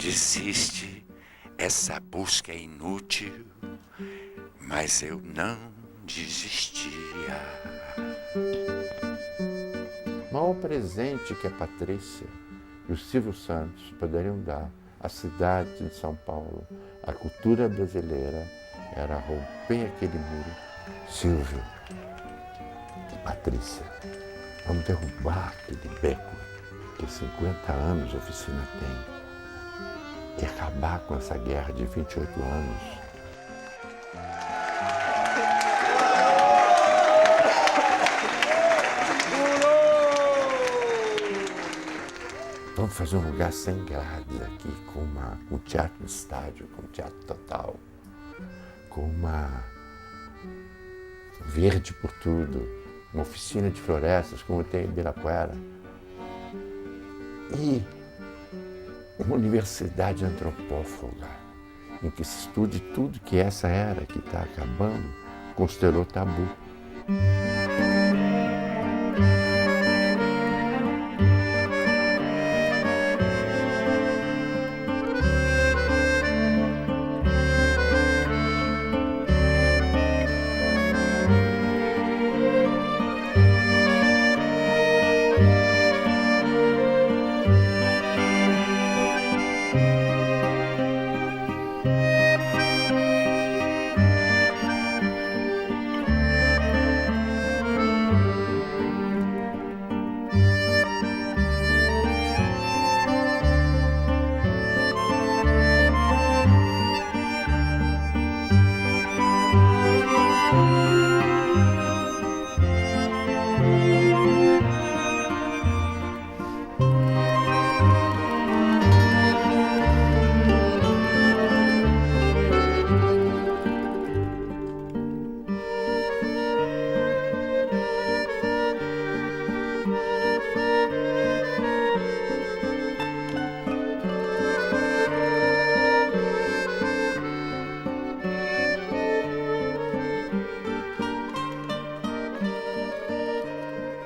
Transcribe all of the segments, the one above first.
Desiste, essa busca é inútil, mas eu não desistia. O maior presente que a Patrícia e o Silvio Santos poderiam dar à cidade de São Paulo, à cultura brasileira, era romper aquele muro. Silvio e Patrícia, vamos derrubar aquele beco que 50 anos a oficina tem e acabar com essa guerra de 28 anos. Vamos fazer um lugar sem grades aqui, com teatro no estádio, com teatro total, com uma verde por tudo, uma oficina de florestas, como tem em Ibirapuera, e uma universidade antropófaga, em que se estude tudo que essa era que está acabando considerou tabu.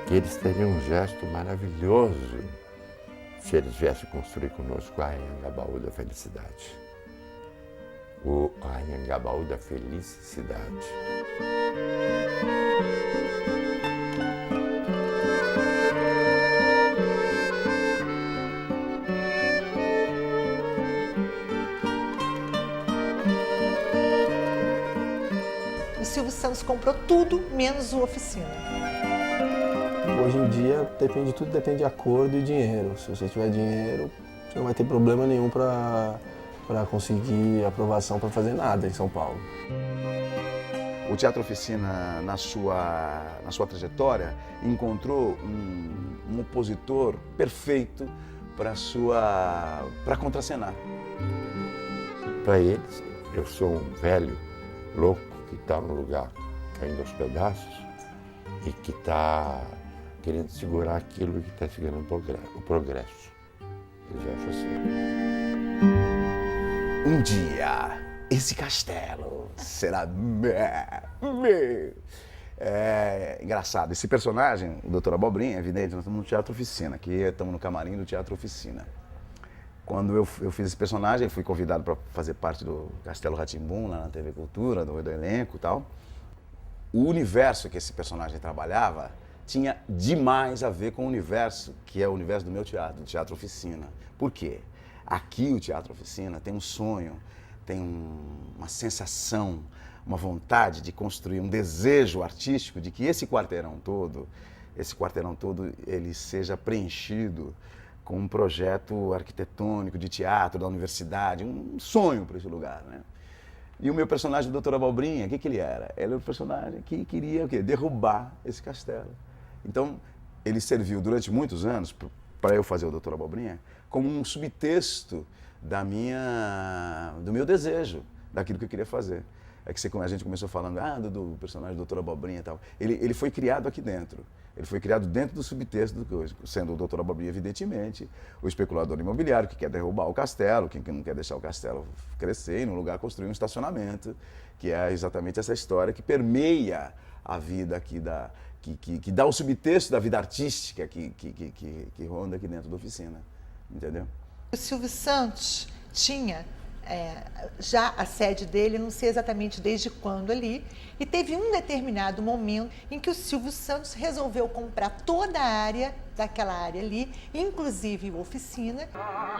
Eles teriam um gesto maravilhoso se eles viessem construir conosco a Anhangabaú da Felicidade. O Anhangabaú da Felicidade. O Silvio Santos comprou tudo menos o Oficina. Hoje em dia, tudo depende de acordo e dinheiro. Se você tiver dinheiro, você não vai ter problema nenhum para conseguir aprovação para fazer nada em São Paulo. O Teatro Oficina, na sua trajetória, encontrou um opositor perfeito para contracenar. Para eles, eu sou um velho louco que está no lugar caindo aos pedaços e que está querendo segurar aquilo que está segurando o progresso. Eles acham assim. Um dia, esse castelo será meu. É engraçado, esse personagem, o Dr. Abobrinha, é evidente, nós estamos no Teatro Oficina, aqui estamos no camarim do Teatro Oficina. Quando eu fiz esse personagem, fui convidado para fazer parte do Castelo Rá-Tim-Bum, lá na TV Cultura, do elenco e tal. O universo que esse personagem trabalhava tinha demais a ver com o universo, que é o universo do meu teatro, do Teatro Oficina. Por quê? Aqui o Teatro Oficina tem um sonho, tem uma sensação, uma vontade de construir um desejo artístico de que esse quarteirão todo, ele seja preenchido com um projeto arquitetônico de teatro da universidade, um sonho para esse lugar, né? E o meu personagem, o Dr. Abobrinha, o que ele era? Ele era um personagem que queria o quê? Derrubar esse castelo. Então, ele serviu durante muitos anos, para eu fazer o Dr. Abobrinha, como um subtexto do meu desejo, daquilo que eu queria fazer. É que a gente começou falando do personagem do Dr. Abobrinha e tal. Ele foi criado aqui dentro. Ele foi criado dentro do subtexto, sendo o Dr. Abobrinha, evidentemente, o especulador imobiliário que quer derrubar o castelo, que não quer deixar o castelo crescer e, no lugar, construir um estacionamento, que é exatamente essa história que permeia a vida aqui, que dá o subtexto da vida artística que ronda aqui dentro da oficina, entendeu? O Silvio Santos tinha já a sede dele, não sei exatamente desde quando ali, e teve um determinado momento em que o Silvio Santos resolveu comprar toda a área daquela área ali, inclusive a oficina.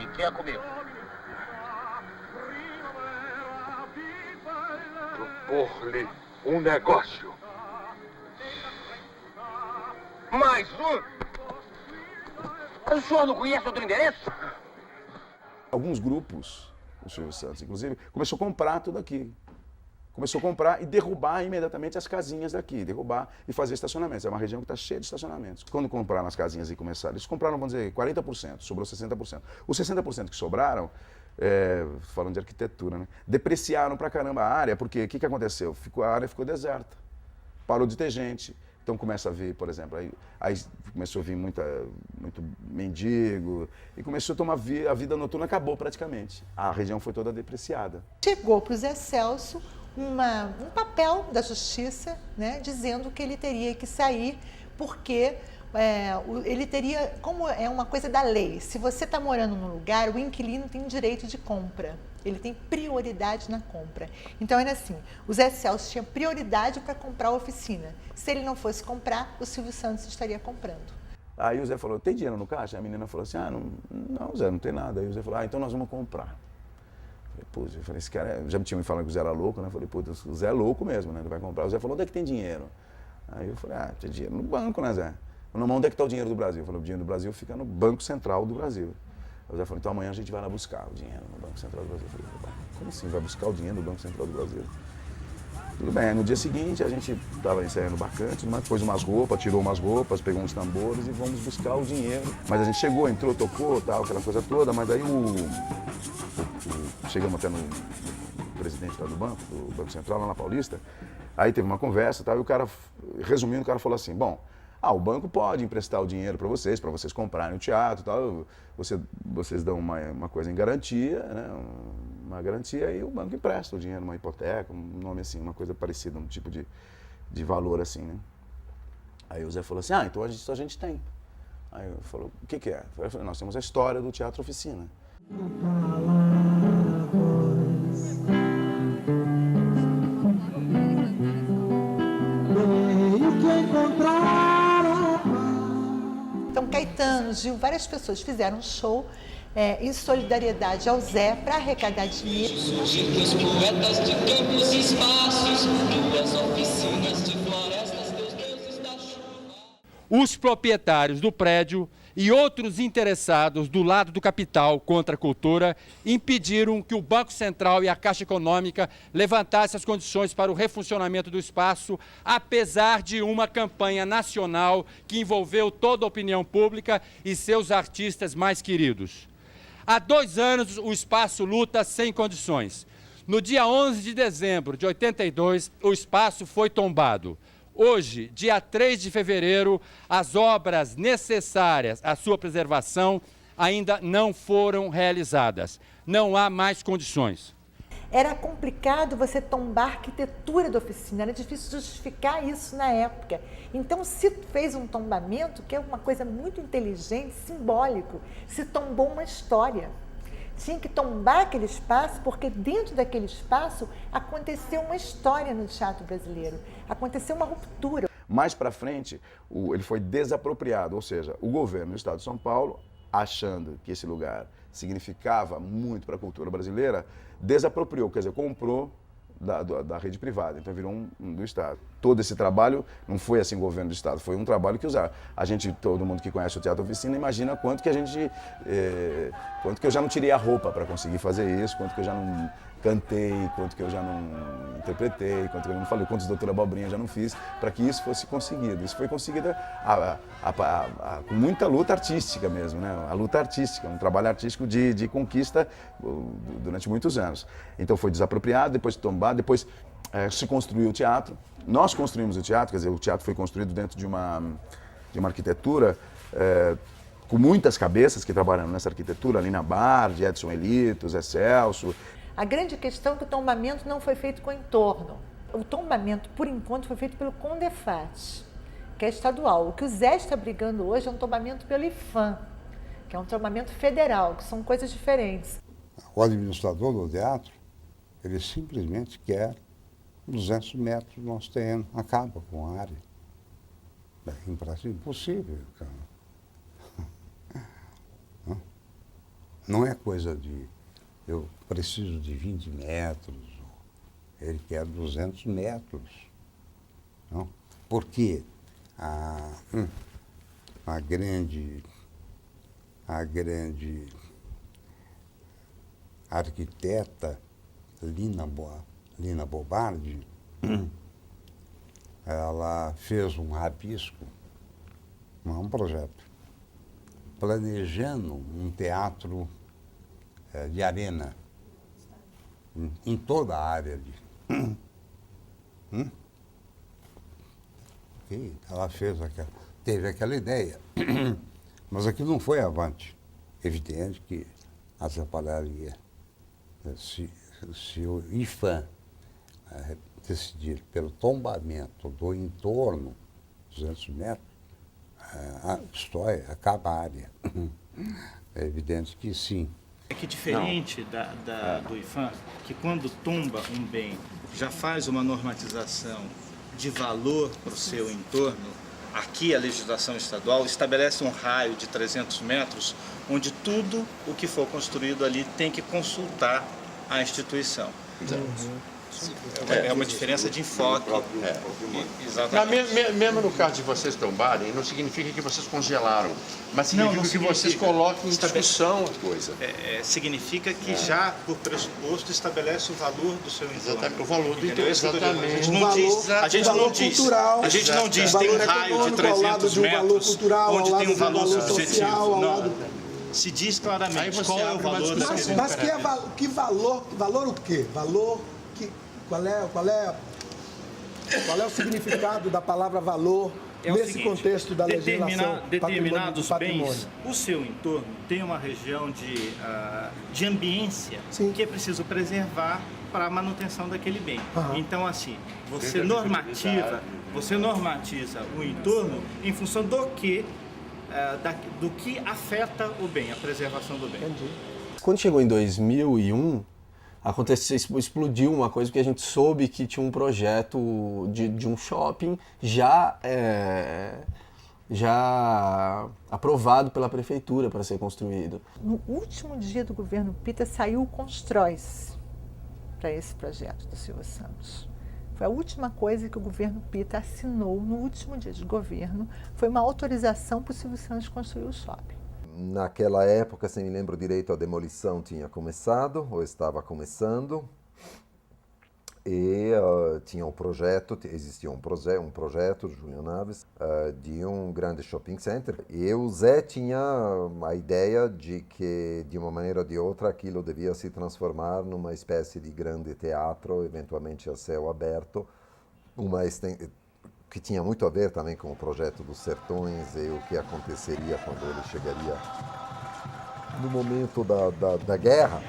E quer comigo? Propor-lhe um negócio. Mais um? O senhor não conhece outro endereço? Alguns grupos, o Silvio Santos, inclusive, começou a comprar tudo aqui. Começou a comprar e derrubar imediatamente as casinhas daqui, derrubar e fazer estacionamentos. É uma região que está cheia de estacionamentos. Quando compraram as casinhas e começaram, eles compraram, vamos dizer, 40%, sobrou 60%. Os 60% que sobraram, falando de arquitetura, né, depreciaram pra caramba a área, porque o que aconteceu? A área ficou deserta, parou de ter gente. Então começa a vir, por exemplo, aí começou a vir muito mendigo, e começou a tomar a vida noturna, acabou praticamente. A região foi toda depreciada. Chegou para o Zé Celso um papel da justiça, né, dizendo que ele teria que sair porque ele teria, como é uma coisa da lei, se você está morando num lugar, o inquilino tem direito de compra, ele tem prioridade na compra. Então era assim, o Zé Celso tinha prioridade para comprar a oficina. Se ele não fosse comprar, o Silvio Santos estaria comprando. Aí o Zé falou, tem dinheiro no caixa? A menina falou assim, não, Zé, não tem nada. Aí o Zé falou, então nós vamos comprar. Eu falei, esse cara, já me tinha me falado que o Zé era louco, né? Eu falei, o Zé é louco mesmo, né? Ele vai comprar. O Zé falou, onde é que tem dinheiro? Aí eu falei, tem dinheiro no banco, né, Zé? Não, onde é que está o dinheiro do Brasil? Eu falei, o dinheiro do Brasil fica no Banco Central do Brasil. O Zé falou, então amanhã a gente vai lá buscar o dinheiro no Banco Central do Brasil. Eu falei, como assim vai buscar o dinheiro no Banco Central do Brasil? Tudo bem, no dia seguinte a gente estava ensaiando bacante, pôs umas roupas, tirou umas roupas, pegou uns tambores e vamos buscar o dinheiro. Mas a gente chegou, entrou, tocou, tal, aquela coisa toda, mas aí chegamos até no presidente lá do Banco Central, lá na Paulista, aí teve uma conversa, tal, e o cara, resumindo, o cara falou assim, bom, o banco pode emprestar o dinheiro para vocês comprarem o teatro, tal, vocês dão uma coisa em garantia, né, uma garantia, e o banco empresta o dinheiro, uma hipoteca, um nome assim, uma coisa parecida, um tipo de valor assim, né. Aí o Zé falou assim, então isso a gente tem. Aí eu falei, o que é? Eu falei, nós temos a história do Teatro Oficina. Então, Caetano, Gil, várias pessoas fizeram um show em solidariedade ao Zé para arrecadar dinheiro. Surgem os poetas de campos e espaços, duas oficinas de florestas, teus deuses da chuva. Os proprietários do prédio e outros interessados do lado do capital contra a cultura impediram que o Banco Central e a Caixa Econômica levantassem as condições para o refuncionamento do espaço, apesar de uma campanha nacional que envolveu toda a opinião pública e seus artistas mais queridos. Há 2 anos, o espaço luta sem condições. No dia 11 de dezembro de 82, o espaço foi tombado. Hoje, dia 3 de fevereiro, as obras necessárias à sua preservação ainda não foram realizadas. Não há mais condições. Era complicado você tombar a arquitetura da oficina, era difícil justificar isso na época. Então, se fez um tombamento, que é uma coisa muito inteligente, simbólico, se tombou uma história. Tinha que tombar aquele espaço, porque dentro daquele espaço aconteceu uma história no teatro brasileiro, aconteceu uma ruptura. Mais para frente, ele foi desapropriado, ou seja, o governo do Estado de São Paulo, achando que esse lugar significava muito para a cultura brasileira, desapropriou, quer dizer, comprou da rede privada, então virou um do Estado. Todo esse trabalho não foi assim governo do Estado, foi um trabalho que todo mundo que conhece o Teatro Oficina imagina quanto que eu já não tirei a roupa para conseguir fazer isso, quanto que eu já não cantei, quanto que eu já não interpretei, quanto que eu não falei, quantos doutor Abobrinha eu já não fiz, para que isso fosse conseguido. Isso foi conseguido com muita luta artística mesmo, né? A luta artística, um trabalho artístico de conquista durante muitos anos. Então foi desapropriado, depois tombado, depois se construiu o teatro. Nós construímos o teatro, quer dizer, o teatro foi construído dentro de uma arquitetura com muitas cabeças que trabalharam nessa arquitetura, Lina Bardi, Edson Elito, Zé Celso. A grande questão é que o tombamento não foi feito com o entorno. O tombamento, por enquanto, foi feito pelo Condefat, que é estadual. O que o Zé está brigando hoje é um tombamento pelo IFAM, que é um tombamento federal, que são coisas diferentes. O administrador do teatro, ele simplesmente quer 200 metros do nosso terreno, acaba com a área. É impossível, cara. Não é coisa de, eu preciso de 20 metros, ele quer 200 metros. Não? Porque a grande arquiteta Lina Bobardi, ela fez um rabisco, um projeto, planejando um teatro de arena em toda a área de... E ela teve aquela ideia, mas aquilo não foi avante. Evidente que atrapalharia. Se o IFAM decidir pelo tombamento do entorno, 200 metros, acaba a área. É evidente que sim. É que diferente do IFAM, que quando tomba um bem, já faz uma normatização de valor para o seu entorno, aqui a legislação estadual estabelece um raio de 300 metros, onde tudo o que for construído ali tem que consultar a instituição. É uma diferença de enfoque. Exatamente. Mesmo no caso de vocês tombarem, não significa que vocês congelaram, mas significa que vocês coloquem em discussão a coisa. Significa que já, por pressuposto, estabelece o valor do seu entorno. Exatamente, o valor do entorno. Exatamente. A gente não diz tem um raio de 300 metros, onde tem um valor subjetivo. Não. Se diz claramente qual é o valor da pessoa. Mas que valor o quê? Valor que... Qual é o significado da palavra valor nesse seguinte, contexto da legislação? Determinados bens, o seu entorno tem uma região de ambiência que é preciso preservar para a manutenção daquele bem. Então, assim, você normatiza o entorno em função do que afeta o bem, a preservação do bem. Entendi. Quando chegou em 2001, explodiu uma coisa, porque a gente soube que tinha um projeto de um shopping já aprovado pela prefeitura para ser construído. No último dia do governo Pita saiu o Constróis para esse projeto do Silvio Santos. Foi a última coisa que o governo Pita assinou no último dia de governo, foi uma autorização para o Silvio Santos construir o shopping. Naquela época, se me lembro direito, a demolição tinha começado, ou estava começando, e tinha um projeto, existia um projeto, Júlio Naves, de um grande shopping center, e o Zé tinha a ideia de que, de uma maneira ou de outra, aquilo devia se transformar numa espécie de grande teatro, eventualmente a céu aberto, que tinha muito a ver também com o projeto dos Sertões e o que aconteceria quando ele chegaria no momento da guerra.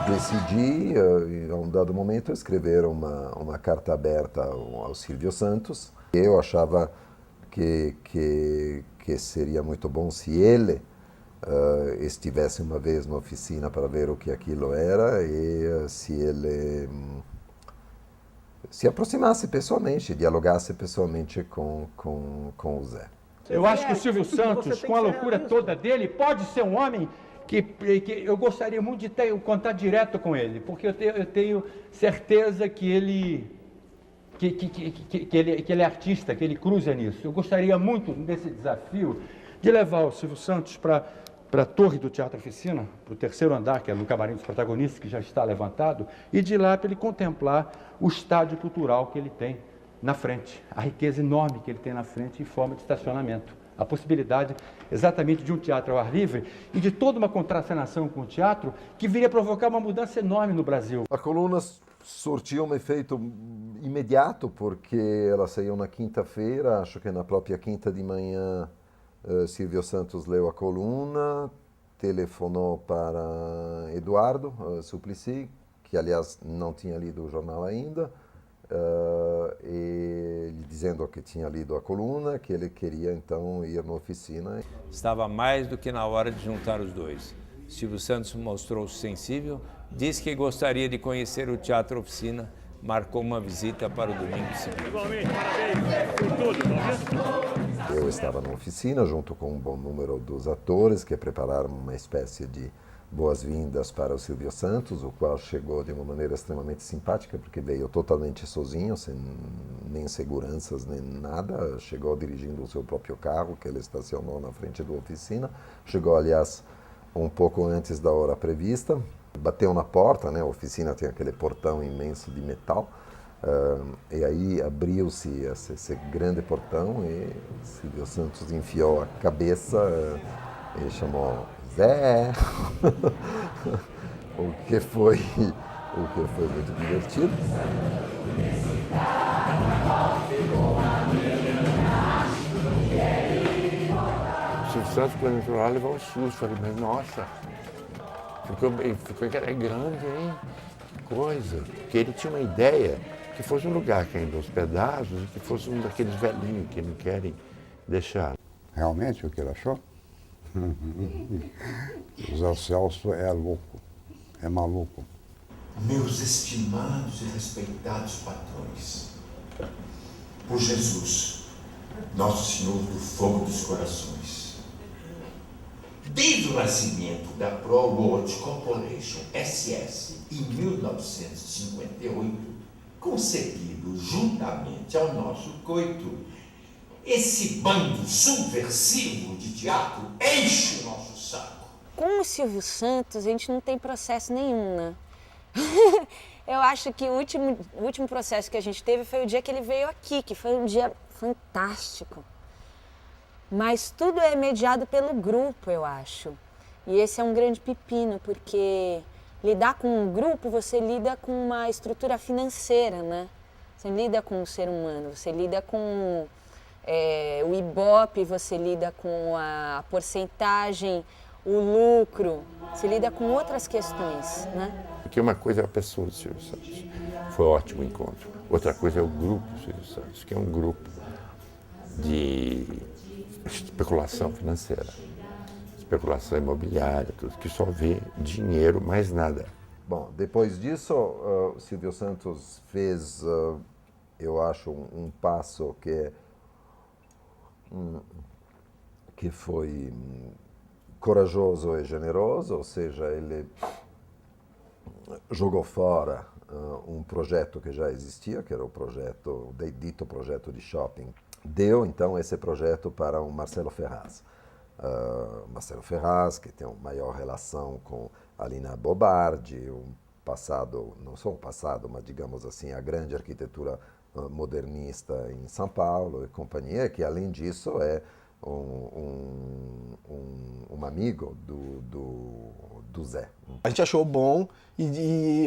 Decidi, em um dado momento, escrever uma carta aberta ao Silvio Santos. Eu achava que seria muito bom se ele estivesse uma vez na oficina para ver o que aquilo era e se ele se aproximasse pessoalmente, dialogasse pessoalmente com o Zé. Eu acho que o Silvio Santos, com a loucura toda dele, pode ser um homem que eu gostaria muito de ter um contato direto com ele, porque eu tenho certeza que ele é artista, que ele cruza nisso. Eu gostaria muito, nesse desafio, de levar o Silvio Santos para a torre do Teatro Oficina, para o 3º andar, que é no camarim dos protagonistas, que já está levantado, e de lá para ele contemplar o estádio cultural que ele tem na frente, a riqueza enorme que ele tem na frente em forma de estacionamento. A possibilidade exatamente de um teatro ao ar livre e de toda uma contracenação com o teatro que viria provocar uma mudança enorme no Brasil. A coluna surtiu um efeito imediato, porque ela saiu na quinta-feira, acho que na própria quinta de manhã, Silvio Santos leu a coluna, telefonou para Eduardo Suplicy, que aliás não tinha lido o jornal ainda, e dizendo que tinha lido a coluna, que ele queria então ir na oficina. Estava mais do que na hora de juntar os dois. Silvio Santos mostrou-se sensível, disse que gostaria de conhecer o Teatro Oficina, marcou uma visita para o domingo seguinte. Igualmente, parabéns por tudo. Eu estava na oficina junto com um bom número dos atores que prepararam uma espécie de boas-vindas para o Silvio Santos, o qual chegou de uma maneira extremamente simpática, porque veio totalmente sozinho, sem nem seguranças, nem nada. Chegou dirigindo o seu próprio carro, que ele estacionou na frente da oficina. Chegou, aliás, um pouco antes da hora prevista. Bateu na porta, né? A oficina tem aquele portão imenso de metal. E aí abriu-se esse grande portão e Silvio Santos enfiou a cabeça e chamou Zé, o que foi muito divertido. O Silvio Santos, quando entrou lá, levou um susto. Falei, mas nossa, ficou grande, hein? Coisa. Porque ele tinha uma ideia que fosse um lugar que ainda hospedados e que fosse um daqueles velhinhos que não querem deixar. Realmente o que ele achou? O Zé Celso é louco, é maluco. Meus estimados e respeitados patrões, por Jesus, Nosso Senhor do Fogo dos Corações, desde o nascimento da Pro World Corporation SS em 1958, concebido juntamente ao nosso coito, esse bando subversivo de teatro enche o nosso saco. Com o Silvio Santos, a gente não tem processo nenhum, né? Eu acho que o último processo que a gente teve foi o dia que ele veio aqui, que foi um dia fantástico. Mas tudo é mediado pelo grupo, eu acho. E esse é um grande pepino, porque lidar com um grupo, você lida com uma estrutura financeira, né? Você lida com o ser humano, você lida com o Ibope, você lida com a porcentagem, o lucro, você lida com outras questões, né? Porque uma coisa é a pessoa do Silvio Santos, foi um ótimo encontro. Outra coisa é o grupo do Silvio Santos, que é um grupo de especulação financeira, especulação imobiliária, tudo, que só vê dinheiro, mais nada. Bom, depois disso, o Silvio Santos fez, eu acho, um passo que foi corajoso e generoso, ou seja, ele jogou fora um projeto que já existia, que era o projeto, dito projeto de shopping. Deu, então, esse projeto para o Marcelo Ferraz. Marcelo Ferraz, que tem uma maior relação com a Lina Bobardi, um passado, não só um passado, mas, digamos assim, a grande arquitetura modernista em São Paulo e companhia, que, além disso, é um amigo do Zé. A gente achou bom,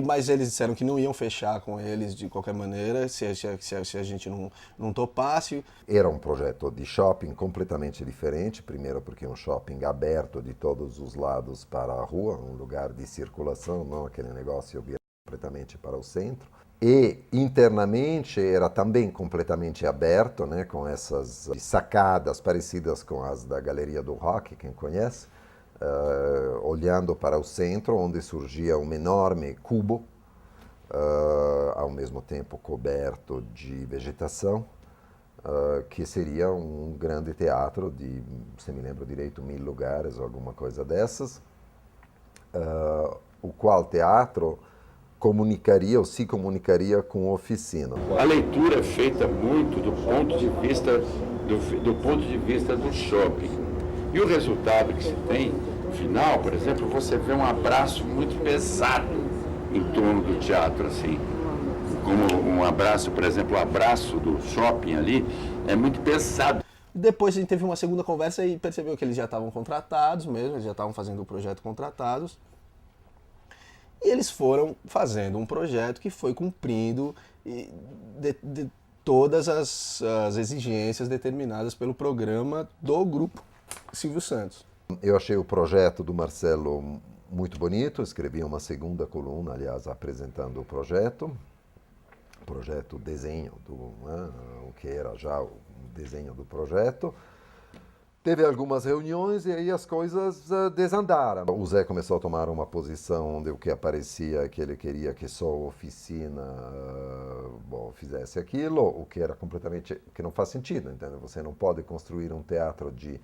mas eles disseram que não iam fechar com eles de qualquer maneira, se a gente não topasse. Era um projeto de shopping completamente diferente, primeiro porque é um shopping aberto de todos os lados para a rua, um lugar de circulação, não aquele negócio virado completamente para o centro. E internamente era também completamente aberto, né, com essas sacadas parecidas com as da Galeria do Rock, quem conhece, olhando para o centro, onde surgia um enorme cubo, ao mesmo tempo coberto de vegetação, que seria um grande teatro de, se me lembro direito, 1000 lugares ou alguma coisa dessas, o qual teatro comunicaria ou se comunicaria com a oficina. A leitura é feita muito do ponto de vista do shopping. E o resultado que se tem, no final, por exemplo, você vê um abraço muito pesado em torno do teatro, assim. Como um abraço, por exemplo, o abraço do shopping ali, é muito pesado. Depois a gente teve uma segunda conversa e percebeu que eles já estavam contratados mesmo, eles já estavam fazendo o projeto contratados. E eles foram fazendo um projeto que foi cumprindo de todas as exigências determinadas pelo programa do grupo Silvio Santos. Eu achei o projeto do Marcelo muito bonito, escrevi uma segunda coluna, aliás, apresentando o projeto desenho, o que era já o desenho do projeto. Teve algumas reuniões e aí as coisas desandaram. O Zé começou a tomar uma posição onde o que aparecia que ele queria que só a oficina fizesse aquilo, o que era completamente, que não faz sentido, entende? Você não pode construir um teatro de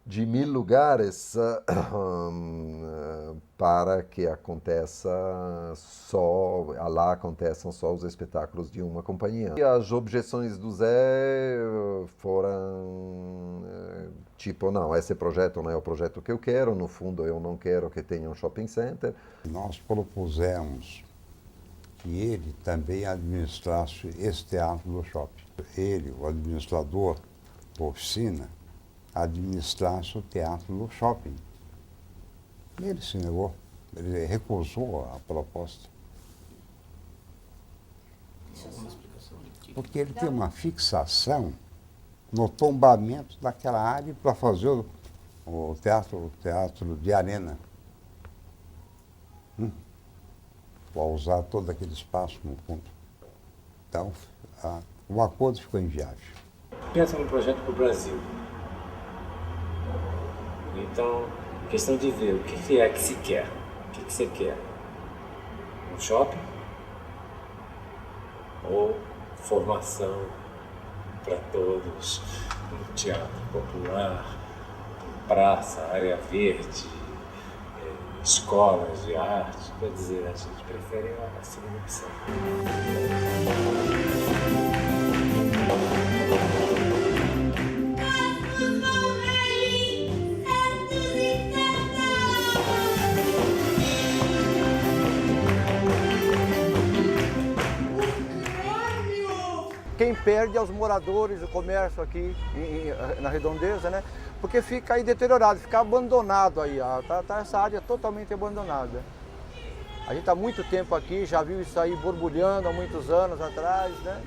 1000 lugares para que lá aconteçam só os espetáculos de uma companhia. E as objeções do Zé foram tipo, não, esse projeto não é o projeto que eu quero, no fundo eu não quero que tenha um shopping center. Nós propusemos que ele também administrasse esse teatro do shopping. Ele, o administrador da oficina, administrasse o teatro do shopping. Ele se negou, ele recusou a proposta. Porque ele tem uma fixação no tombamento daquela área para fazer o teatro de arena. Para usar todo aquele espaço no fundo. Então, o acordo ficou inviável. Pensa no projeto para o Brasil. Então, questão de ver o que é que se quer. O que você quer? Um shopping? Ou formação para todos? Um teatro popular, praça, área verde, escolas de arte? Quer dizer, a gente prefere a segunda opção. Quem perde é os moradores, o comércio aqui na redondeza, né? Porque fica aí deteriorado, fica abandonado aí, tá essa área totalmente abandonada. A gente há muito tempo aqui, já viu isso aí borbulhando há muitos anos atrás, né?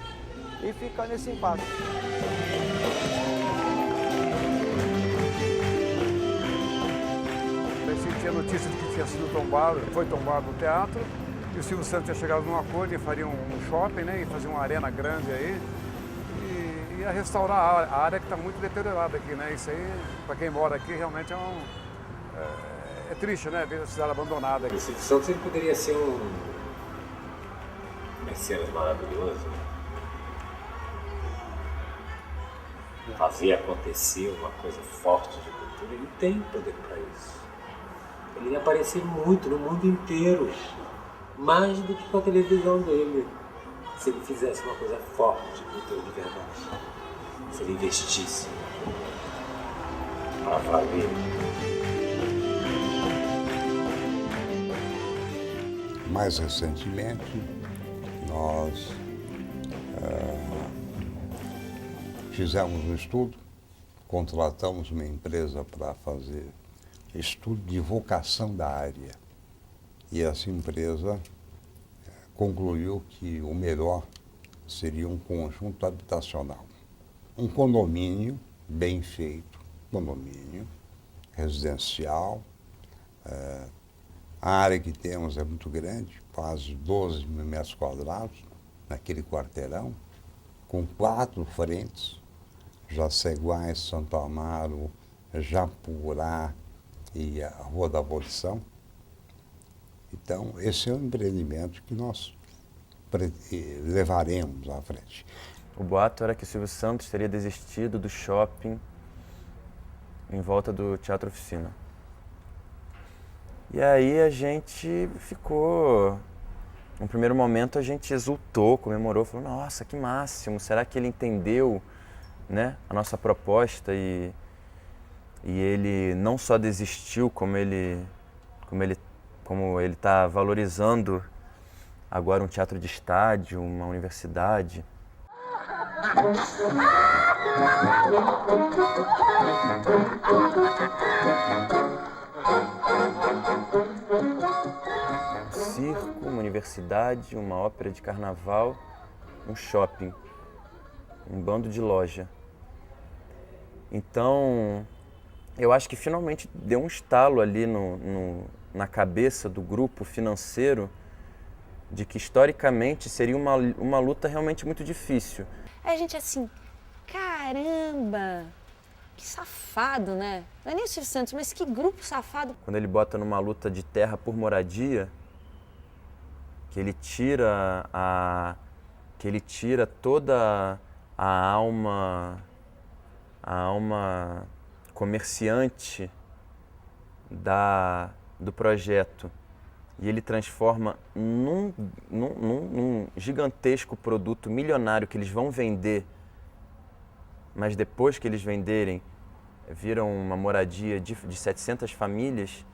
E fica nesse impasse. Eu tinha notícia de que tinha sido tombado, foi tombado o teatro, e o Silvio Santos tinha chegado num acordo e faria um shopping, né? E fazer uma arena grande aí. E ia restaurar a área que está muito deteriorada aqui, né? Isso aí, para quem mora aqui, realmente é triste, né? Ver a cidade abandonada aqui. O Silvio Santos ele poderia ser um mecenas maravilhoso. Fazer acontecer uma coisa forte de cultura. Ele tem poder para isso. Ele ia aparecer muito no mundo inteiro. Mais do que com a televisão dele. Se ele fizesse uma coisa forte de cultura de verdade. Se ele investisse para valer. Mais recentemente, nós fizemos um estudo, contratamos uma empresa para fazer estudo de vocação da área. E essa empresa concluiu que o melhor seria um conjunto habitacional. Um condomínio bem feito, condomínio residencial. A área que temos é muito grande, quase 12 mil metros quadrados, naquele quarteirão, com 4 frentes, Jaceguai, Santo Amaro, Japurá e a Rua da Abolição. Então, esse é um empreendimento que nós levaremos à frente. O boato era que o Silvio Santos teria desistido do shopping em volta do Teatro Oficina. E aí a gente ficou... No primeiro momento a gente exultou, comemorou, falou, nossa, que máximo, será que ele entendeu, né, a nossa proposta e ele não só desistiu, como ele está valorizando agora um teatro de estádio, uma universidade. Um circo, uma universidade, uma ópera de carnaval, um shopping, um bando de loja. Então, eu acho que finalmente deu um estalo ali na cabeça do grupo financeiro de que historicamente seria uma luta realmente muito difícil. Aí a gente assim, caramba, que safado, né? Não é nem o Silvio Santos, mas que grupo safado. Quando ele bota numa luta de terra por moradia, que ele tira toda a alma comerciante do projeto e ele transforma num gigantesco produto milionário que eles vão vender, mas depois que eles venderem, viram uma moradia de 700 famílias.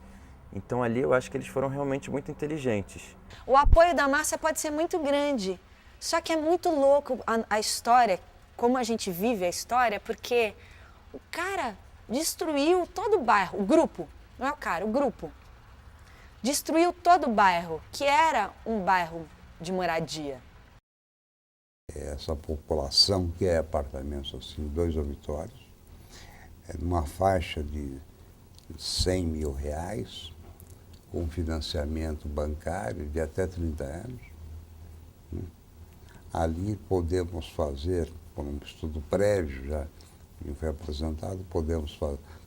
Então ali eu acho que eles foram realmente muito inteligentes. O apoio da massa pode ser muito grande, só que é muito louco a história, como a gente vive a história, porque o cara destruiu todo o bairro, o grupo, não é o cara, o grupo. Destruiu todo o bairro, que era um bairro de moradia. Essa população que é apartamentos assim, 2 dormitórios, é numa faixa de R$100 mil, com financiamento bancário de até 30 anos. Ali podemos fazer, por um estudo prévio já que foi apresentado, podemos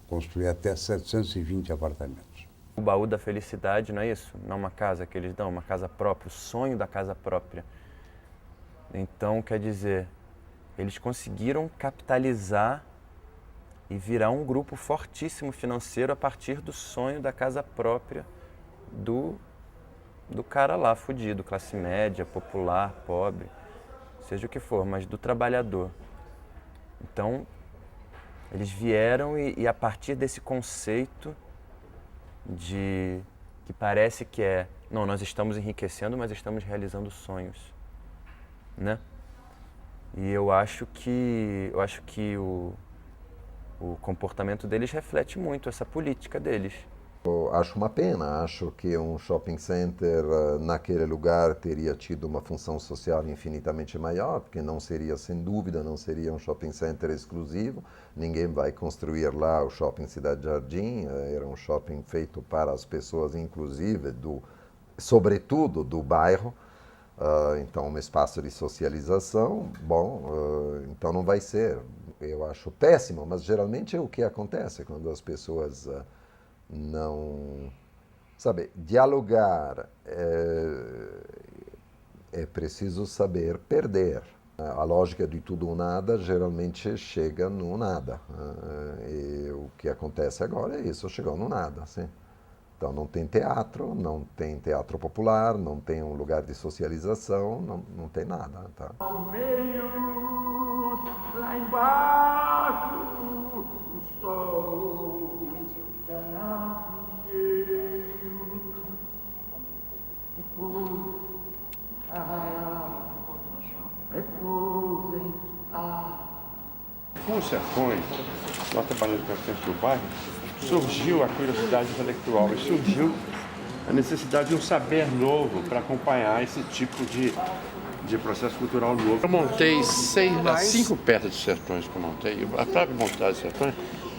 construir até 720 apartamentos. O baú da felicidade, não é isso? Não uma casa que eles dão, uma casa própria, o sonho da casa própria. Então, quer dizer, eles conseguiram capitalizar e virar um grupo fortíssimo financeiro a partir do sonho da casa própria do cara lá, fudido, classe média, popular, pobre, seja o que for, mas do trabalhador. Então, eles vieram e a partir desse conceito que parece que não, nós estamos enriquecendo, mas estamos realizando sonhos, né? E eu acho que o comportamento deles reflete muito essa política deles. Eu acho uma pena, acho que um shopping center naquele lugar teria tido uma função social infinitamente maior, porque não seria, sem dúvida, não seria um shopping center exclusivo, ninguém vai construir lá o shopping Cidade Jardim, era um shopping feito para as pessoas, inclusive, sobretudo do bairro, então um espaço de socialização, então não vai ser, eu acho péssimo, mas geralmente é o que acontece quando as pessoas não, sabe, dialogar é preciso saber perder. A lógica de tudo ou nada geralmente chega no nada. E o que acontece agora é isso, chegou no nada, sim. Então não tem teatro popular, não tem um lugar de socialização, não tem nada. Tá? Lá embaixo, o sol. Com os sertões, nós trabalhando com a frente do bairro, surgiu a curiosidade intelectual e surgiu a necessidade de um saber novo para acompanhar esse tipo de processo cultural novo. Eu montei 5 peças de sertões que eu montei. A própria montagem de sertões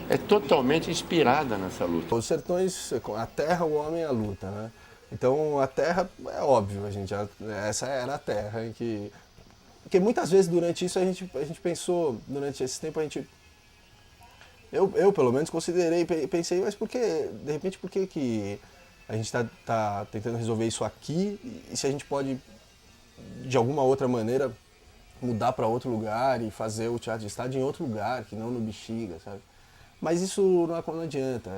é totalmente inspirada nessa luta. Os sertões, a terra, o homem e a luta, né? Então a terra, é óbvio, essa era a terra em que... Porque muitas vezes durante isso a gente pensou, durante esse tempo eu pelo menos considerei, pensei, mas por que, de repente, por que a gente tá tentando resolver isso aqui e se a gente pode, de alguma outra maneira, mudar para outro lugar e fazer o teatro de estado em outro lugar, que não no Bexiga, sabe? Mas isso não adianta,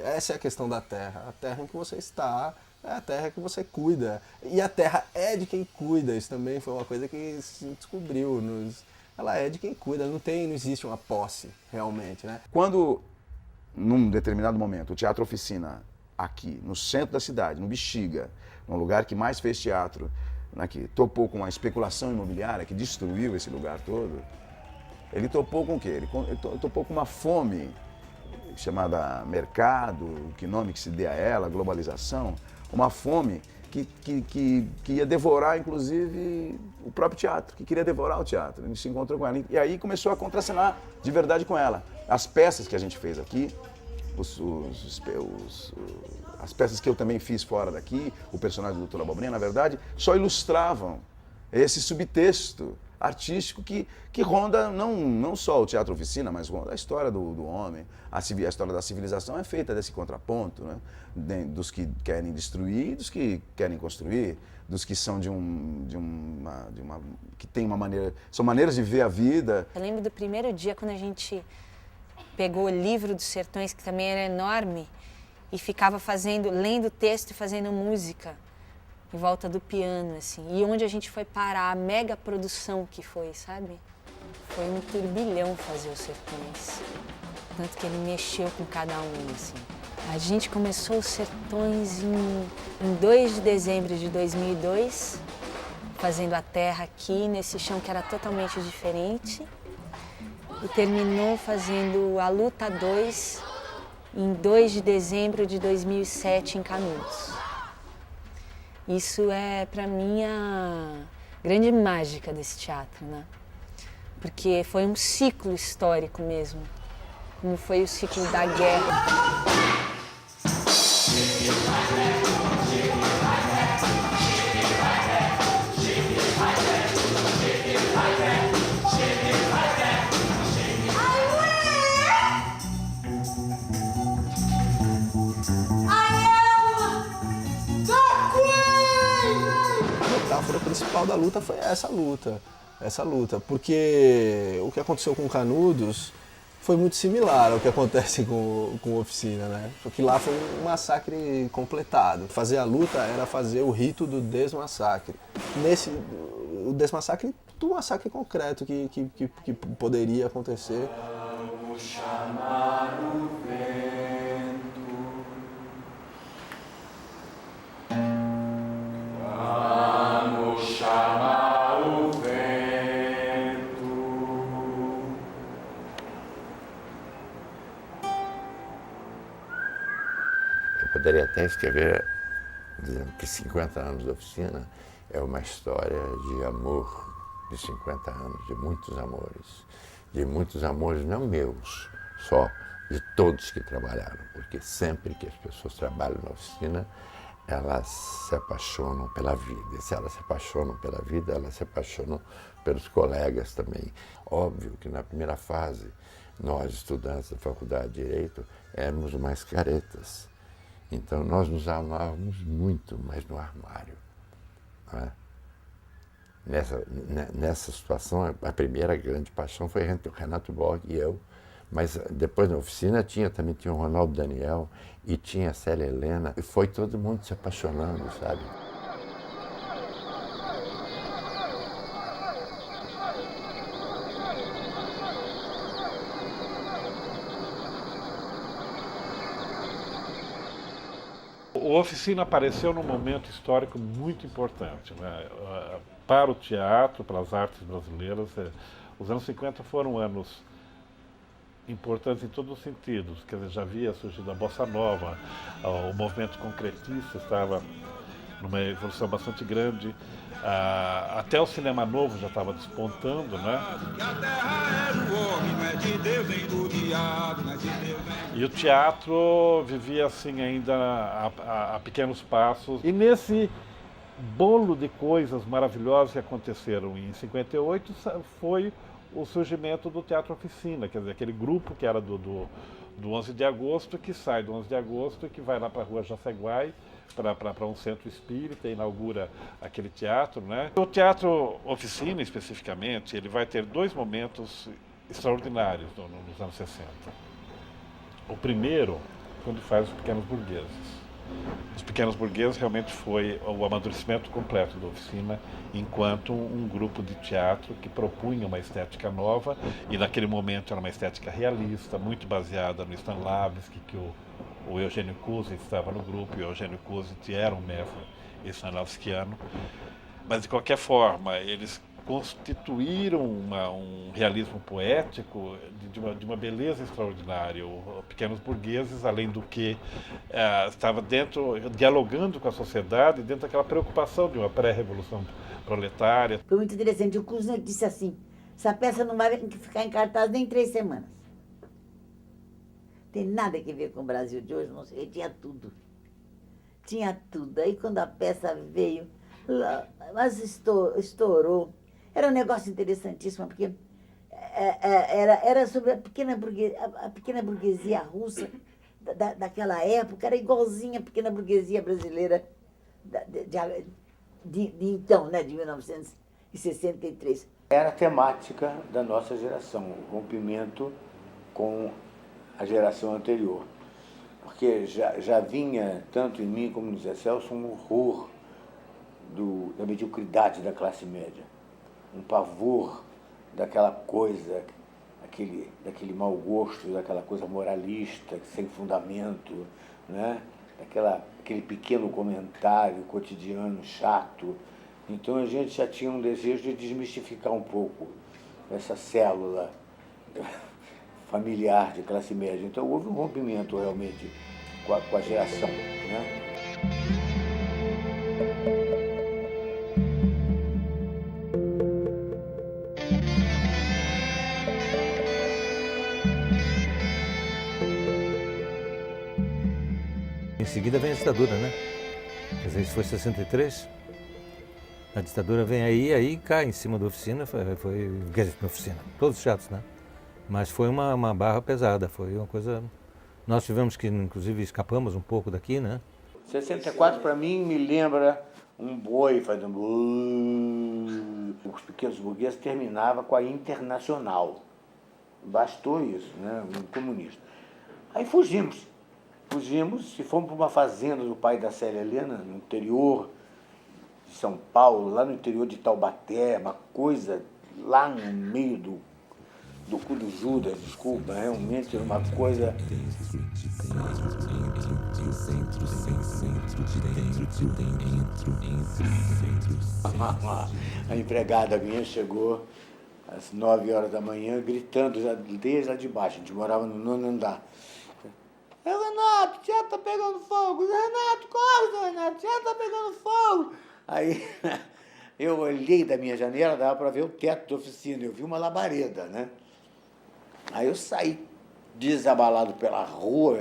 essa é a questão da terra. A terra em que você está é a terra que você cuida. E a terra é de quem cuida, isso também foi uma coisa que se descobriu. Ela é de quem cuida, não existe uma posse realmente, né? Quando, num determinado momento, o Teatro Oficina, aqui, no centro da cidade, no Bexiga, num lugar que mais fez teatro, aqui, topou com uma especulação imobiliária que destruiu esse lugar todo, ele topou com o quê? Ele topou com uma fome chamada mercado, que nome que se dê a ela, globalização, uma fome que ia devorar, inclusive, o próprio teatro, que queria devorar o teatro. Ele se encontrou com ela e aí começou a contracenar de verdade com ela. As peças que a gente fez aqui, as peças que eu também fiz fora daqui, o personagem do Dr. Abobrinha, na verdade, só ilustravam esse subtexto artístico que ronda não só o teatro oficina, mas ronda a história do homem. A história da civilização é feita desse contraponto, né? Dos que querem destruir e dos que querem construir, dos que são que tem uma maneira, são maneiras de ver a vida. Eu lembro do primeiro dia quando a gente pegou o livro dos Sertões, que também era enorme, e ficava lendo texto e fazendo música em volta do piano, assim. E onde a gente foi parar, a mega produção que foi, sabe? Foi um turbilhão fazer os Sertões. Tanto que ele mexeu com cada um, assim. A gente começou os Sertões em 2 de dezembro de 2002, fazendo a terra aqui, nesse chão que era totalmente diferente. E terminou fazendo a Luta 2 em 2 de dezembro de 2007 em Canudos. Isso é, para mim, a grande mágica desse teatro, né? Porque foi um ciclo histórico mesmo, como foi o ciclo da guerra. A metáfora principal da luta foi essa luta, porque o que aconteceu com Canudos foi muito similar ao que acontece com Oficina, né? Só que lá foi um massacre completado. Fazer a luta era fazer o rito do desmassacre. O desmassacre do massacre concreto que poderia acontecer. Vamos chamar o vento. Vamos chamar o vento. Eu poderia até escrever dizendo que 50 anos de Oficina é uma história de amor, de 50 anos, de muitos amores não meus, só de todos que trabalharam, porque sempre que as pessoas trabalham na oficina, elas se apaixonam pela vida. E se elas se apaixonam pela vida, elas se apaixonam pelos colegas também. Óbvio que na primeira fase, nós, estudantes da Faculdade de Direito, éramos mais caretas. Então nós nos amávamos muito, mas no armário. Não é? Nessa situação, a primeira grande paixão foi Renato Borg e eu, mas depois na oficina também tinha o Ronaldo Daniel e tinha a Célia Helena, e foi todo mundo se apaixonando, sabe? O Oficina apareceu num momento histórico muito importante, né? Para o teatro, para as artes brasileiras. Os anos 50 foram anos importantes em todos os sentidos. Quer dizer, já havia surgido a Bossa Nova, o movimento concretista estava numa evolução bastante grande, até o cinema novo já estava despontando, né? E o teatro vivia assim ainda a pequenos passos. E nesse bolo de coisas maravilhosas que aconteceram em 58 foi o surgimento do Teatro Oficina, quer dizer, aquele grupo que era do 11 de agosto, que sai do 11 de agosto e que vai lá para a Rua Jaceguai, para um centro espírita, e inaugura aquele teatro, né? O Teatro Oficina, especificamente, ele vai ter 2 momentos extraordinários nos anos 60. O primeiro, quando faz Os Pequenos Burgueses. Os Pequenos Burgueses realmente foi o amadurecimento completo da Oficina, enquanto um grupo de teatro que propunha uma estética nova, e naquele momento era uma estética realista, muito baseada no Stanislavski, que o Eugênio Kuzi estava no grupo, e o Eugênio Kuzi era um mestre stanislavskiano. Mas, de qualquer forma, eles constituíram um realismo poético de uma beleza extraordinária. O Pequenos Burgueses, além do que estava dialogando com a sociedade, dentro daquela preocupação de uma pré-revolução proletária. Foi muito interessante. O Kuznets disse assim: essa peça não vai ficar em cartaz nem 3 semanas. tem nada a ver com o Brasil de hoje, não sei, tinha tudo. Tinha tudo. Aí quando a peça veio, mas estourou. Era um negócio interessantíssimo, porque era sobre a pequena burguesia russa daquela época, era igualzinha a pequena burguesia brasileira de então, né, de 1963. Era a temática da nossa geração, o rompimento com a geração anterior. Porque já vinha, tanto em mim como no Zé Celso, um horror da mediocridade da classe média. Um pavor daquela coisa, daquele mau gosto, daquela coisa moralista, sem fundamento, né? Aquele pequeno comentário cotidiano chato. Então a gente já tinha um desejo de desmistificar um pouco essa célula familiar de classe média. Então houve um rompimento realmente com a geração, né? Em seguida vem a ditadura, né? Quer dizer, isso foi 63. A ditadura vem aí cai em cima da oficina, quer dizer, na oficina, todos os teatros, né? Mas foi uma barra pesada, foi uma coisa... Nós tivemos que, inclusive, escapamos um pouco daqui, né? 64, para mim, me lembra um boi fazendo... Os Pequenos Burgueses terminava com a Internacional. Bastou isso, né? Um comunista. Aí fugimos e fomos para uma fazenda do pai da Célia Helena, no interior de São Paulo, lá no interior de Taubaté, uma coisa lá no meio do cu do Judas, desculpa, realmente era uma coisa... A empregada minha chegou às 9 horas da manhã, gritando desde lá de baixo, a gente morava no 9º andar. Renato, o teatro tá pegando fogo. Renato, corre, Renato, o teatro tá pegando fogo. Aí eu olhei da minha janela, dava para ver o teto da oficina, eu vi uma labareda, né? Aí eu saí desabalado pela rua,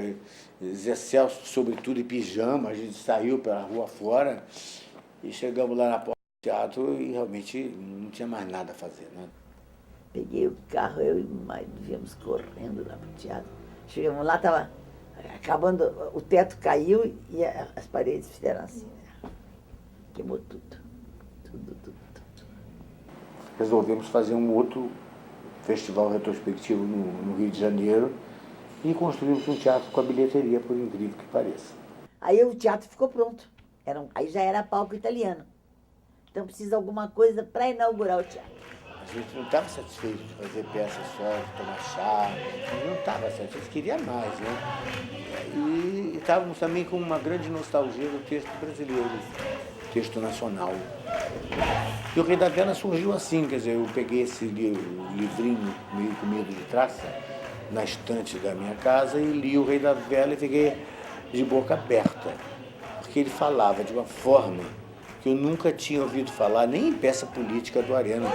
Zé Celso, sobretudo em pijama, a gente saiu pela rua fora e chegamos lá na porta do teatro e realmente não tinha mais nada a fazer, né? Peguei o carro, eu e o marido viemos correndo lá pro teatro. Chegamos lá, estava acabando, o teto caiu e as paredes fizeram assim. Queimou tudo. Resolvemos fazer um outro festival retrospectivo no Rio de Janeiro e construímos um teatro com a bilheteria, por incrível que pareça. Aí o teatro ficou pronto. Aí já era palco italiano. Então precisa de alguma coisa para inaugurar o teatro. A gente não estava satisfeito de fazer peças só, de tomar chá, não estava satisfeito, a gente queria mais, né? E estávamos também com uma grande nostalgia do texto brasileiro, texto nacional. E o Rei da Vela surgiu assim, quer dizer, eu peguei esse livrinho meio com medo de traça na estante da minha casa e li o Rei da Vela e fiquei de boca aberta, porque ele falava de uma forma que eu nunca tinha ouvido falar, nem em peça política do Arena.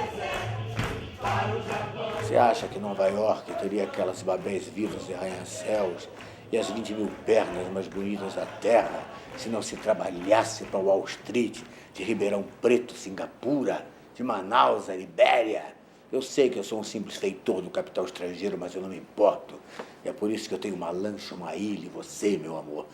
Você acha que Nova York teria aquelas babés vivas e arranha-céus e as 20 mil pernas mais bonitas da Terra se não se trabalhasse para Wall Street, de Ribeirão Preto, Singapura, de Manaus, a Libéria? Eu sei que eu sou um simples feitor do capital estrangeiro, mas eu não me importo. E é por isso que eu tenho uma lancha, uma ilha, e você, meu amor.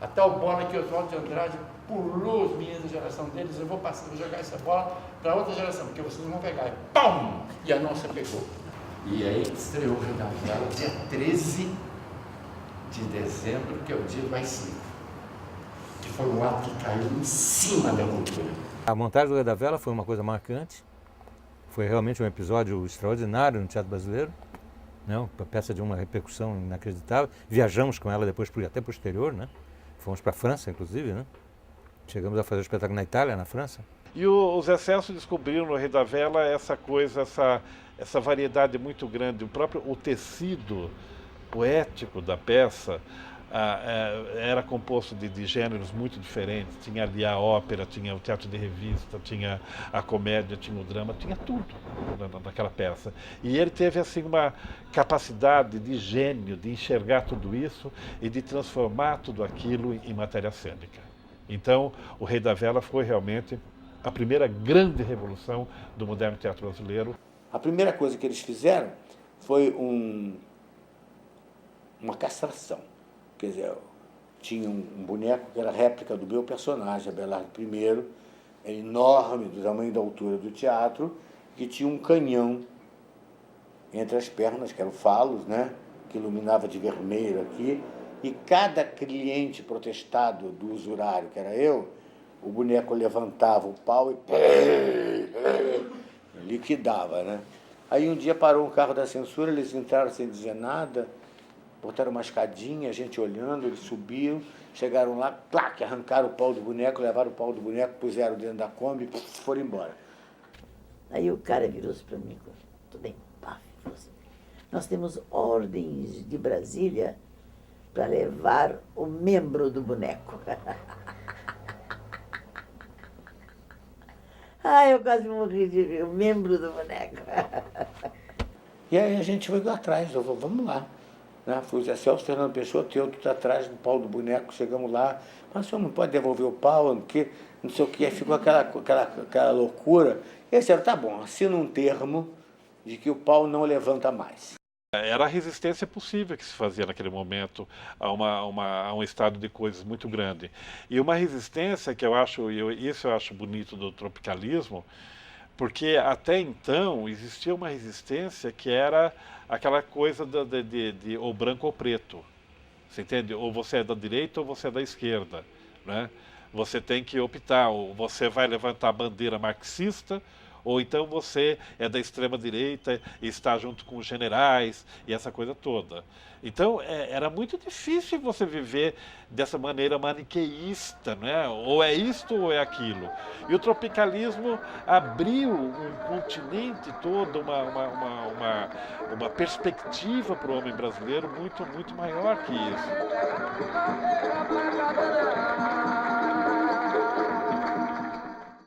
A tal bola que o Oswaldo de Andrade pulou os meninos da geração deles, eu vou jogar essa bola para outra geração, porque vocês vão pegar. E pum! E a nossa pegou. E aí estreou o Rei da Vela, dia 13 de dezembro, que é o dia do AI-5. Que foi um ato que caiu em cima da cultura. A montagem do Rei da Vela foi uma coisa marcante. Foi realmente um episódio extraordinário no teatro brasileiro. Né? Uma peça de uma repercussão inacreditável. Viajamos com ela depois até posterior, né? Fomos para a França, inclusive, né? Chegamos a fazer o espetáculo na Itália, na França. E o Zé Celso descobriu no Rei da Vela essa coisa, essa variedade muito grande, o tecido poético da peça, era composto de gêneros muito diferentes. Tinha ali a ópera, tinha o teatro de revista, tinha a comédia, tinha o drama, tinha tudo naquela peça. E ele teve assim uma capacidade de gênio de enxergar tudo isso e de transformar tudo aquilo em matéria cênica. Então, O Rei da Vela foi realmente a primeira grande revolução do moderno teatro brasileiro. A primeira coisa que eles fizeram foi uma castração. Quer dizer, tinha um boneco que era a réplica do meu personagem, Abelardo I, enorme, do tamanho e da altura do teatro, que tinha um canhão entre as pernas, que eram falos, né, que iluminava de vermelho aqui, e cada cliente protestado do usurário, que era eu, o boneco levantava o pau e liquidava, né? Aí um dia parou um carro da censura, eles entraram sem dizer nada, botaram uma escadinha, a gente olhando, eles subiram, chegaram lá, clac, arrancaram o pau do boneco, levaram o pau do boneco, puseram dentro da Kombi e foram embora. Aí o cara virou-se para mim, tudo bem, pá, nós temos ordens de Brasília para levar o membro do boneco. Ai, eu quase morri de ver o membro do boneco. E aí a gente foi atrás, vamos lá. Né? Fui o Zé Celso, Fernando Peixoto, e outro atrás do pau do boneco, chegamos lá, mas o senhor não pode devolver o pau, não sei o que, aí ficou aquela loucura. E aí disseram, tá bom, assina um termo de que o pau não levanta mais. Era a resistência possível que se fazia naquele momento a um estado de coisas muito grande. E uma resistência que isso eu acho bonito do tropicalismo, porque até então existia uma resistência que era aquela coisa de ou branco ou preto. Você entende? Ou você é da direita ou você é da esquerda, né? Você tem que optar, ou você vai levantar a bandeira marxista, ou então você é da extrema-direita e está junto com os generais e essa coisa toda. Então, era muito difícil você viver dessa maneira maniqueísta, né? Ou é isto ou é aquilo. E o tropicalismo abriu um continente todo, uma perspectiva para o homem brasileiro muito, muito maior que isso.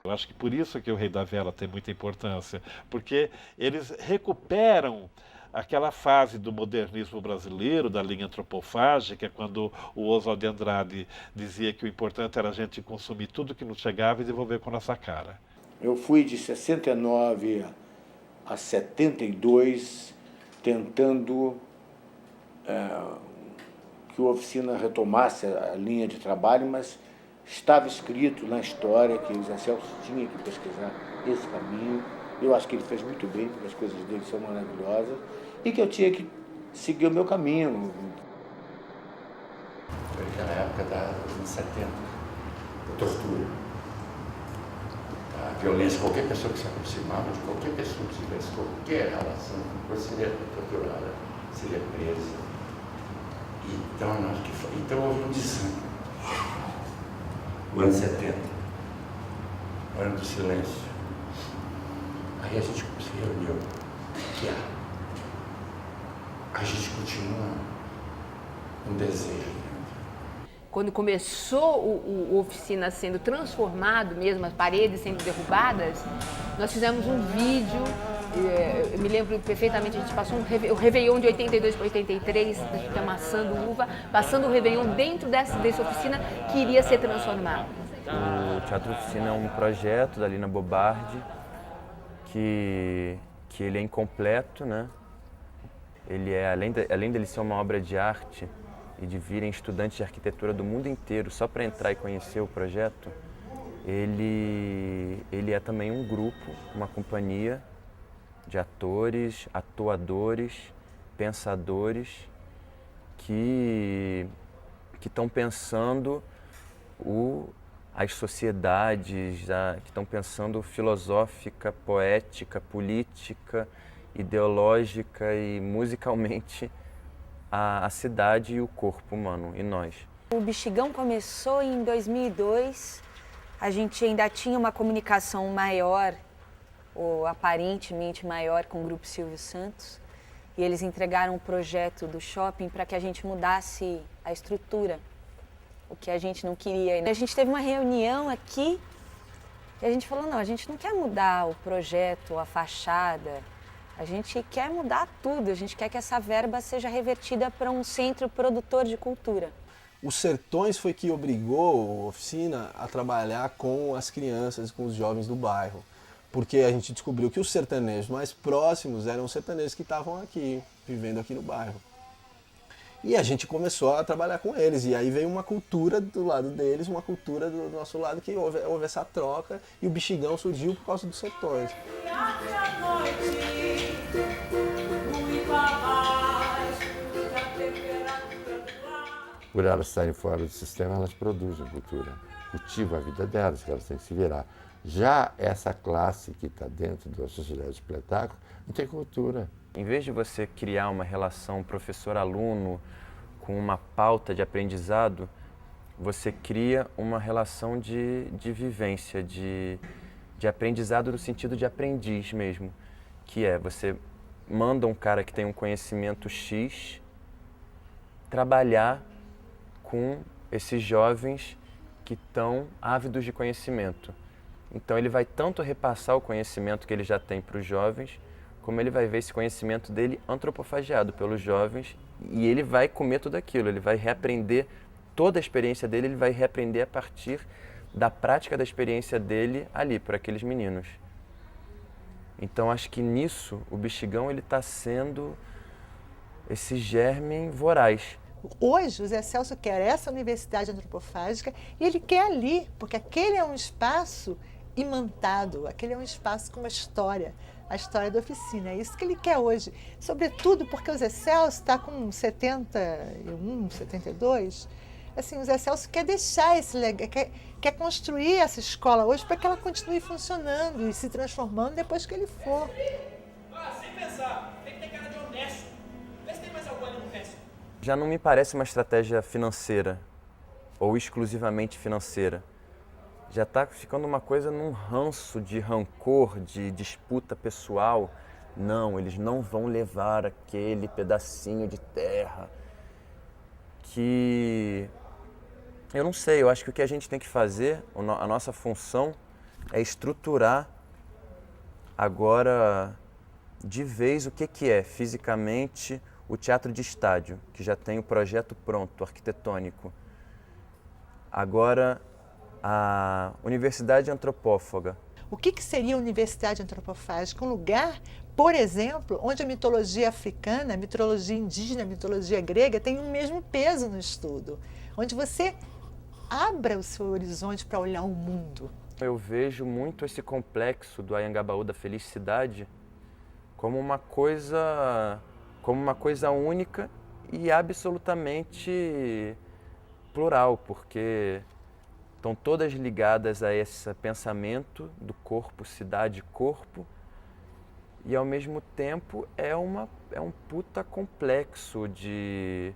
Eu acho que por isso que o Rei da Vela tem muita importância, porque eles recuperam aquela fase do modernismo brasileiro, da linha antropofágica, quando o Oswald de Andrade dizia que o importante era a gente consumir tudo que nos chegava e devolver com a nossa cara. Eu fui de 69 a 72 tentando que a oficina retomasse a linha de trabalho, mas estava escrito na história que o Zé Celso tinha que pesquisar esse caminho. Eu acho que ele fez muito bem, porque as coisas dele são maravilhosas, e que eu tinha que seguir o meu caminho. Foi aquela época da anos 70, a tortura, a violência. Qualquer pessoa que se aproximava de qualquer pessoa que tivesse qualquer relação com você seria torturada, seria presa. Então houve um desânimo. O ano 70, o ano do silêncio. Aí a gente se reuniu. Que a gente continua um desejo. Quando começou o Oficina sendo transformado mesmo, as paredes sendo derrubadas, nós fizemos um vídeo, eu me lembro perfeitamente, a gente passou o Réveillon de 82 para 83, amassando uva, passando o Réveillon dentro dessa oficina que iria ser transformado. O Teatro Oficina é um projeto da Lina Bobardi, que ele é incompleto, né? Ele é, além dele ser uma obra de arte e de virem estudantes de arquitetura do mundo inteiro só para entrar e conhecer o projeto, ele é também um grupo, uma companhia de atores, atuadores, pensadores que estão pensando as sociedades, que estão pensando filosófica, poética, política, ideológica e musicalmente a cidade e o corpo humano, e nós. O Bexigão começou em 2002, a gente ainda tinha uma comunicação maior, ou aparentemente maior, com o Grupo Silvio Santos, e eles entregaram um projeto do shopping para que a gente mudasse a estrutura, o que a gente não queria. A gente teve uma reunião aqui e a gente falou, não, a gente não quer mudar o projeto, a fachada, a gente quer mudar tudo, a gente quer que essa verba seja revertida para um centro produtor de cultura. Os Sertões foi que obrigou a oficina a trabalhar com as crianças, com os jovens do bairro. Porque a gente descobriu que os sertanejos mais próximos eram os sertanejos que estavam aqui, vivendo aqui no bairro. E a gente começou a trabalhar com eles, e aí veio uma cultura do lado deles, uma cultura do nosso lado, que houve essa troca, e o Bexigão surgiu por causa dos Sertões. Por elas estarem fora do sistema, elas produzem cultura, cultivam a vida delas, que elas têm que se virar. Já essa classe que está dentro da sociedade de espetáculo não tem cultura. Em vez de você criar uma relação professor-aluno com uma pauta de aprendizado, você cria uma relação de vivência, de aprendizado no sentido de aprendiz mesmo, que é você manda um cara que tem um conhecimento X trabalhar com esses jovens que estão ávidos de conhecimento. Então ele vai tanto repassar o conhecimento que ele já tem para os jovens, como ele vai ver esse conhecimento dele antropofagiado pelos jovens, e ele vai comer tudo aquilo, ele vai reaprender toda a experiência dele, ele vai reaprender a partir da prática da experiência dele ali, por aqueles meninos. Então acho que nisso o Bexigão está sendo esse germe voraz. Hoje, o Zé Celso quer essa universidade antropofágica e ele quer ali, porque aquele é um espaço imantado, aquele é um espaço com uma história, a história da oficina. É isso que ele quer hoje. Sobretudo porque o Zé Celso está com 71, 72. Assim, o Zé Celso quer deixar esse legado, quer construir essa escola hoje para que ela continue funcionando e se transformando depois que ele for. Sem pensar, tem que ter cara de honesto. Vê se tem mais algum ali no resto. Já não me parece uma estratégia financeira, ou exclusivamente financeira. Já está ficando uma coisa num ranço de rancor, de disputa pessoal. Não, eles não vão levar aquele pedacinho de terra que... Eu não sei, eu acho que o que a gente tem que fazer, a nossa função é estruturar agora de vez o que é fisicamente o teatro de estádio, que já tem o projeto pronto, arquitetônico. Agora, a Universidade Antropófaga. O que seria a Universidade Antropofágica? Um lugar, por exemplo, onde a mitologia africana, a mitologia indígena, a mitologia grega tem o mesmo peso no estudo. Onde você abra o seu horizonte para olhar o mundo. Eu vejo muito esse complexo do Anhangabaú da felicidade como uma coisa única e absolutamente plural, porque estão todas ligadas a esse pensamento do corpo, cidade, corpo, e ao mesmo tempo é um puta complexo de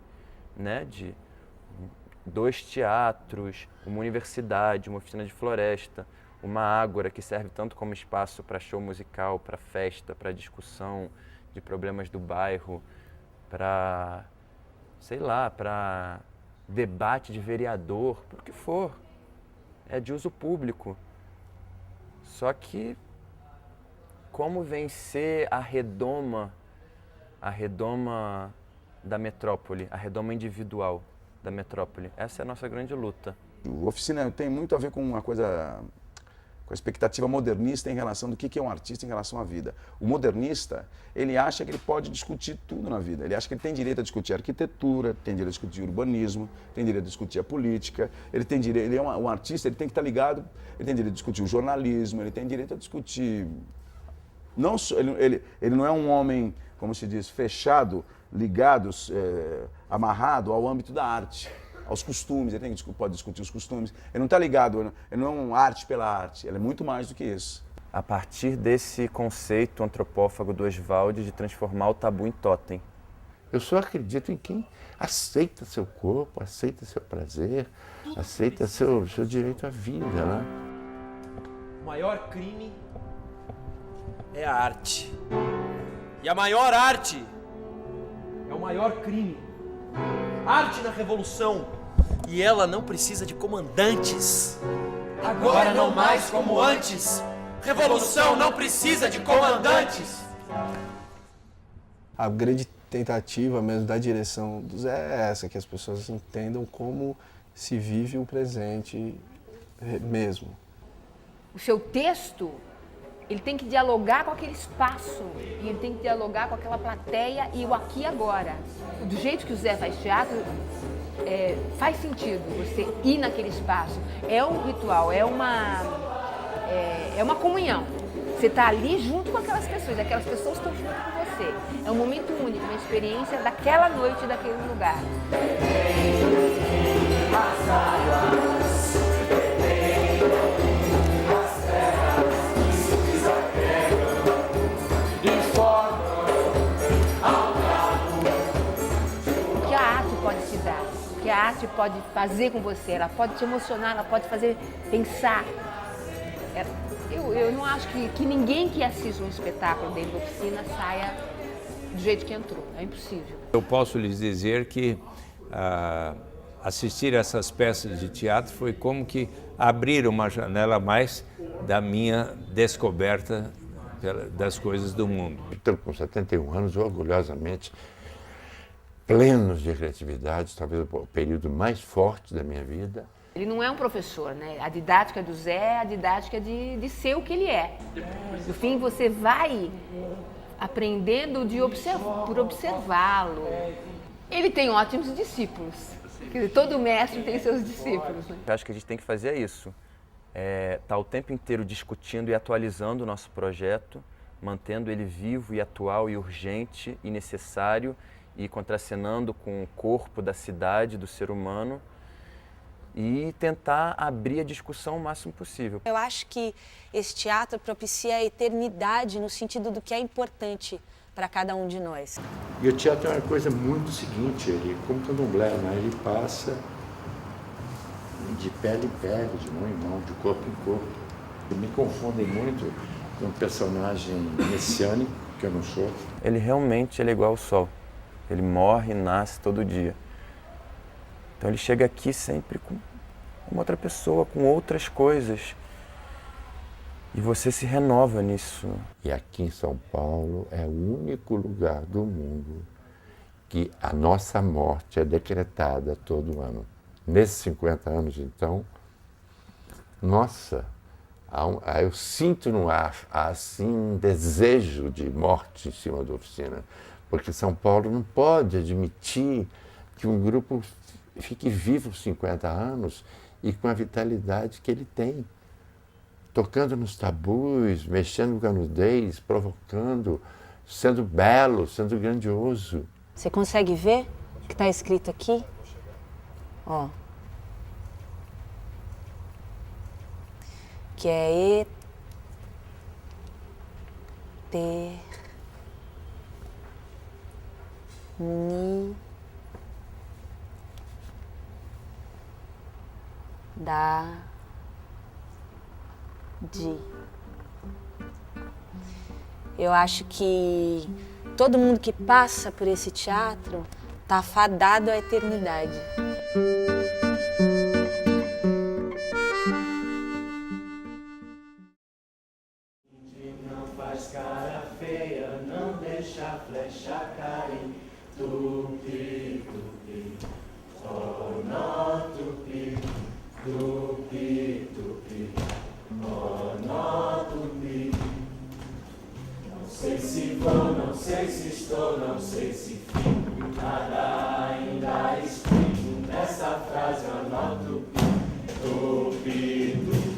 2 teatros, uma universidade, uma oficina de floresta, uma ágora que serve tanto como espaço para show musical, para festa, para discussão de problemas do bairro, para, para debate de vereador, por que for. É de uso público. Só que como vencer a redoma da metrópole, a redoma individual da metrópole? Essa é a nossa grande luta. A oficina tem muito a ver com uma coisa, com a expectativa modernista em relação do que é um artista em relação à vida. O modernista, ele acha que ele pode discutir tudo na vida. Ele acha que ele tem direito a discutir arquitetura, tem direito a discutir urbanismo, tem direito a discutir a política, ele é um artista, ele tem que estar ligado, ele tem direito a discutir o jornalismo, ele tem direito a discutir... Ele não é um homem, como se diz, fechado, ligado, amarrado ao âmbito da arte, aos costumes, ele pode discutir os costumes. Ele não está ligado, ele não é um arte pela arte, ele é muito mais do que isso. A partir desse conceito antropófago do Oswald de transformar o tabu em totem. Eu só acredito em quem aceita seu corpo, aceita seu prazer, aceita seu direito à vida, né? O maior crime é a arte. E a maior arte maior crime. Arte na revolução. E ela não precisa de comandantes. Agora não mais como antes. Revolução não precisa de comandantes. A grande tentativa mesmo da direção do Zé é essa, que as pessoas entendam como se vive o presente mesmo. O seu texto, ele tem que dialogar com aquele espaço, e ele tem que dialogar com aquela plateia e o aqui e agora. Do jeito que o Zé faz teatro, faz sentido você ir naquele espaço. É um ritual, é uma comunhão. Você está ali junto com aquelas pessoas estão junto com você. É um momento único, uma experiência daquela noite, daquele lugar. O que a arte pode te dar, o que a arte pode fazer com você, ela pode te emocionar, ela pode fazer pensar. Eu não acho que ninguém que assiste um espetáculo dentro da oficina saia do jeito que entrou. É impossível. Eu posso lhes dizer que assistir essas peças de teatro foi como que abrir uma janela a mais da minha descoberta das coisas do mundo. Então, com 71 anos, orgulhosamente plenos de criatividade, talvez o período mais forte da minha vida. Ele não é um professor, né? A didática do Zé é a didática de ser o que ele é. No fim, você vai aprendendo por observá-lo. Ele tem ótimos discípulos. Quer dizer, todo mestre tem seus discípulos. Né? Eu acho que a gente tem que fazer isso. Tá o tempo inteiro discutindo e atualizando o nosso projeto, mantendo ele vivo e atual e urgente e necessário e contracenando com o corpo da cidade, do ser humano, e tentar abrir a discussão o máximo possível. Eu acho que esse teatro propicia a eternidade no sentido do que é importante para cada um de nós. E o teatro é uma coisa muito seguinte, ele, como candomblé, né? Ele passa de pele em pele, de mão em mão, de corpo em corpo. Me confundem muito com um personagem messiânico, que eu não sou. Ele realmente é igual ao sol. Ele morre e nasce todo dia. Então ele chega aqui sempre com outra pessoa, com outras coisas. E você se renova nisso. E aqui em São Paulo é o único lugar do mundo que a nossa morte é decretada todo ano. Nesses 50 anos, então, nossa, eu sinto no ar assim um desejo de morte em cima da oficina, porque São Paulo não pode admitir que um grupo fique vivo 50 anos e com a vitalidade que ele tem, tocando nos tabus, mexendo com a nudez, provocando, sendo belo, sendo grandioso. Você consegue ver o que está escrito aqui? Ó. Que é Eu acho que todo mundo que passa por esse teatro está fadado à eternidade. Não faz cara feia, não deixa a flecha cair. Tupi, tupi, oh nó tupi, tupi, tupi, oh nó tupi. Não sei se vou, não sei se estou, não sei se fico, nada ainda explico. Nessa frase eu anoto tupi, tupi.